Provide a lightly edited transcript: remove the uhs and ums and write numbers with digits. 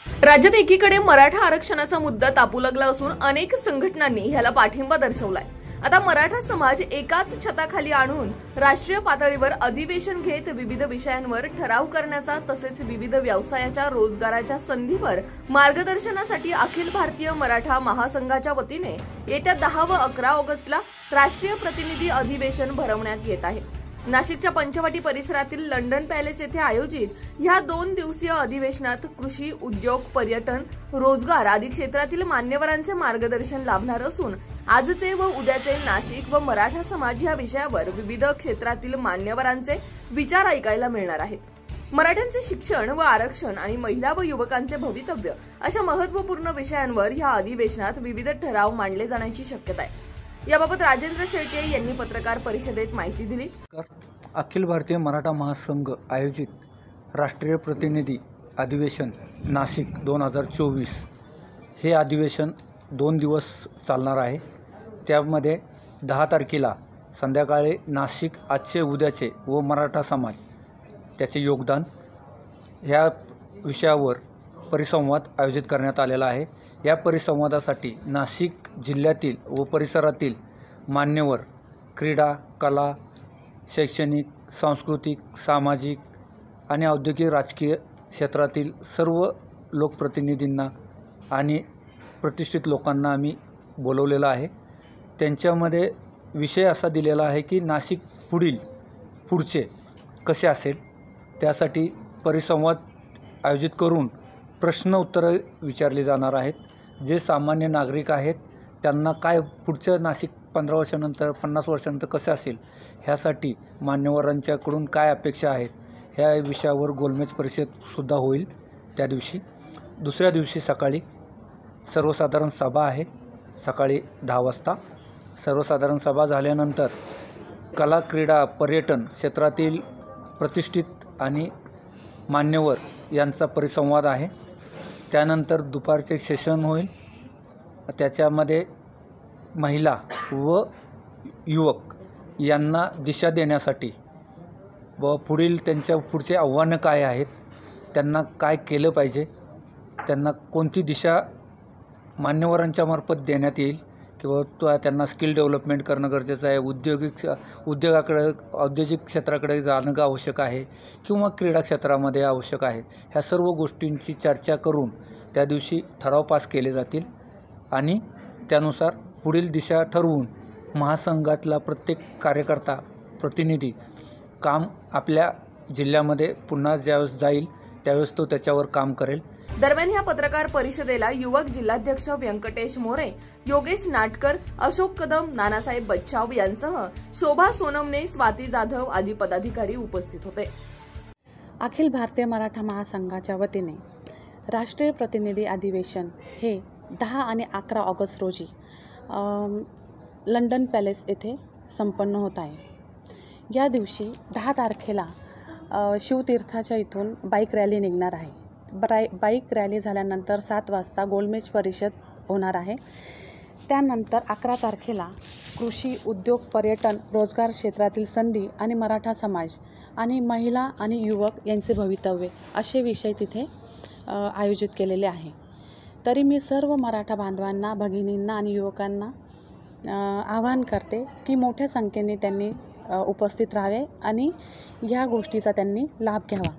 राज्यात एकीकडे मराठा आरक्षणाचा मुद्दा तापू लागला असून अनेक संघटनांनी ह्याला पाठिंबा दर्शवलाय। आता मराठा समाज एकाच छताखाली आणून राष्ट्रीय पातळीवर अधिवेशन घेत विविध विषयांवर ठराव करण्याचा तसेच विविध व्यवसायाच्या रोजगाराच्या संधीवर मार्गदर्शनासाठी अखिल भारतीय मराठा महासंघाच्या वतीने येत्या 10 व 11 ऑगस्टला राष्ट्रीय प्रतिनिधी अधिवेशन भरवण्यात येत आहे। नाशिकच्या पंचवटी परिसरातील लंडन पॅलेस येथे आयोजित ह्या 2 दिवसीय अधिवेशनात कृषी, उद्योग, पर्यटन, रोजगार आदी क्षेत्रातील मान्यवरांचे मार्गदर्शन लाभणार असून आजचे व उद्याचे नाशिक व मराठा समाज या विषयावर विविध क्षेत्रातील मान्यवरांचे विचार ऐकायला मिळणार आहेत। मराठ्यांचे शिक्षण व आरक्षण आणि महिला व युवकांचे भवितव्य अशा महत्त्वपूर्ण विषयांवर ह्या अधिवेशनात विविध ठराव मांडले जाण्याची शक्यता आहे। याबाबत राजेंद्र शेळके यांनी पत्रकार परिषदेत माहिती दिली। अखिल भारतीय मराठा महासंघ आयोजित राष्ट्रीय प्रतिनिधी अधिवेशन नाशिक 2024 हे अधिवेशन 2 दिवस चालणार आहे। त्यामध्ये 10 तारखेला संध्याकाळी नाशिक आजचे उद्याचे व मराठा समाज त्याचे योगदान ह्या विषयावर परिसंवाद आयोजित करण्यात आलेला आहे। या परिसंवादासाठी नाशिक जिल्ह्यातील व परिसरातील मान्यवर क्रीडा, कला, शैक्षणिक, सांस्कृतिक, सामाजिक आणि औद्योगिक राजकीय क्षेत्रातील सर्व लोकप्रतिनिधींना आणि प्रतिष्ठित लोकांना आम्ही बोलवलेलं आहे। त्यांच्यामध्ये विषय असा दिलेला आहे की नाशिक पुढचे कसे असेल, त्यासाठी परिसंवाद आयोजित करून प्रश्न उत्तरं विचारली जाणार आहेत। जे सामान्य नागरिक आहेत त्यांना काय पुढचं नाशिक 15 वर्षानंतर 50 वर्षानंतर कसं असेल ह्यासाठी मान्यवरांच्याकडून काय अपेक्षा आहेत ह्या विषयावर गोलमेज परिषदसुद्धा होईल। त्या दिवशी दुसऱ्या दिवशी सकाळी सर्वसाधारण सभा आहे। सकाळी 10 वाजता सर्वसाधारण सभा झाल्यानंतर कला, क्रीडा, पर्यटन क्षेत्रातील प्रतिष्ठित आणि मान्यवर यांचा परिसंवाद आहे। त्यानंतर दुपारचे सेशन होईल। त्याच्यामध्ये महिला व युवक यांना दिशा देण्यासाठी व त्यांच्या पुढचे आव्हानं काय आहेत, त्यांना काय केलं पाहिजे, त्यांना कोणती दिशा मान्यवरांच्या मार्फत देण्यात येईल किंवा त्यांना स्किल डेव्हलपमेंट करणं गरजेचं आहे, औद्योगिक क्षेत्राकडे जाणं आवश्यक आहे किंवा क्रीडा क्षेत्रामध्ये आवश्यक आहे। ह्या सर्व गोष्टींची चर्चा करून त्या दिवशी ठराव पास केले जातील आणि त्यानुसार पुढील दिशा ठरवून महासंघातला प्रत्येक कार्यकर्ता, प्रतिनिधी काम आपल्या जिल्ह्यामध्ये पुन्हा ज्यावेळेस जाईल त्यावेळेस तो त्याच्यावर काम करेल। दरम्यान या पत्रकार परिषदेला युवक जिल्हाध्यक्ष व्यंकटेश मोरे, योगेश नाटकर, अशोक कदम, नानासाहेब बच्छाव यांसह शोभा सोनमने, स्वाती जाधव आदी पदाधिकारी उपस्थित होते। अखिल भारतीय मराठा महासंघाच्या वतीने राष्ट्रीय प्रतिनिधी अधिवेशन हे 10 आणि 11 ऑगस्ट रोजी लंडन पॅलेस येथे संपन्न होत आहे। या दिवशी 10 तारखेला शिवतीर्थाच्या इथून बाईक रॅली निघणार आहे। बाईक रॅली झाल्यानंतर 7 वाजता गोलमेज परिषद होणार आहे। त्यानंतर 11 तारखेला कृषी, उद्योग, पर्यटन, रोजगार क्षेत्रातील संधी आणि मराठा समाज आणि महिला आणि युवक यांचे भवितव्य असे विषय तिथे आयोजित केलेले आहे। तरी मी सर्व मराठा बांधवांना, भगिनींना आणि युवकांना आवाहन करते की मोठ्या संख्येने त्यांनी उपस्थित राहावे आणि या गोष्टीचा त्यांनी लाभ घ्यावा।